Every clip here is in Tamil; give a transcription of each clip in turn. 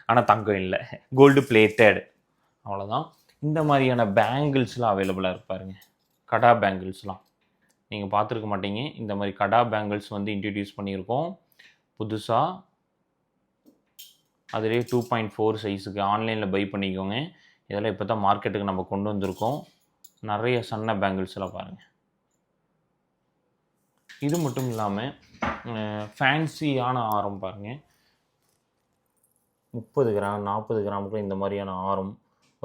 ஆனால் தங்கம் இல்லை, கோல்டு பிளேட்டட், அவ்வளோதான். இந்த மாதிரியான பேங்கிள்ஸ்லாம் அவைலபிளாக இருப்பாருங்க. கடா பேங்கிள்ஸ்லாம் நீங்கள் பார்த்துருக்க மாட்டீங்க. இந்த மாதிரி கடா பேங்கிள்ஸ் வந்து இன்ட்ரடியூஸ் பண்ணியிருக்கோம் புதுசாக. அதிலே 2.4 சைஸுக்கு ஆன்லைனில் பை பண்ணிக்கோங்க. இதெல்லாம் இப்போ தான் மார்க்கெட்டுக்கு நம்ம கொண்டு வந்திருக்கோம். நிறைய சன்ன பேங்கிள்ஸ்லாம் பாருங்கள். இது மட்டும் இல்லாமல் ஃபேன்சியான ஆரம் பாருங்கள். 30 கிராம் 40 கிராமுக்குள்ள இந்த மாதிரியான ஆரம்,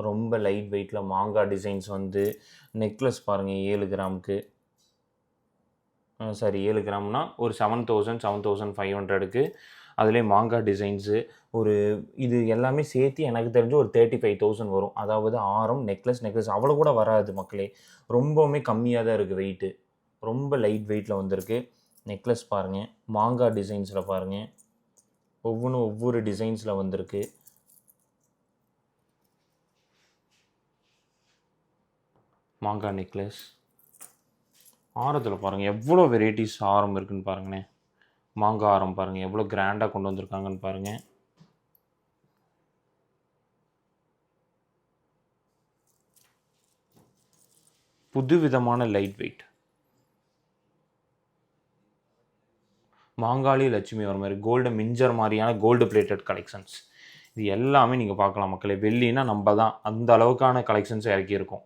ரொம்ப லைட் வெயிட்டில் மாங்காய் டிசைன்ஸ் வந்து நெக்லஸ் பாருங்கள். 7 கிராமுக்கு, சாரி 7 கிராம்னா ஒரு 7000 7500க்கு அதிலே மாங்காய் டிசைன்ஸு ஒரு இது எல்லாமே சேர்த்து எனக்கு தெரிஞ்சு ஒரு 35,000 வரும். அதாவது ஆரம் நெக்லஸ் அவ்வளோ கூட வராது மக்களே, ரொம்பவுமே கம்மியாக தான் இருக்குது வெயிட்டு. ரொம்ப லைட் வெயிட்டில் வந்திருக்கு. நெக்லஸ் பாருங்கள், மாங்காய் டிசைன்ஸில் பாருங்கள், ஒவ்வொன்றும் ஒவ்வொரு டிசைன்ஸில் வந்திருக்கு. மாங்காய் நெக்லஸ் ஆரத்தில் பாருங்கள் எவ்வளோ வெரைட்டிஸ் ஆரம் இருக்குதுன்னு பாருங்கண்ணே. மாங்காய் ஆரம் பாருங்கள் எவ்வளோ கிராண்டாக கொண்டு வந்திருக்காங்கன்னு பாருங்கள். புது விதமான லைட் வெயிட் மாங்காளி லட்சுமி வர மாதிரி கோல்டு மிஞ்சர் மாதிரியான கோல்டு பிளேட்டட் கலெக்ஷன்ஸ். இது எல்லாமே நீங்கள் பார்க்கலாம் மக்களே. வெள்ளினா நம்ம தான் அந்த அளவுக்கான கலெக்ஷன்ஸ் இறக்கியிருக்கோம்.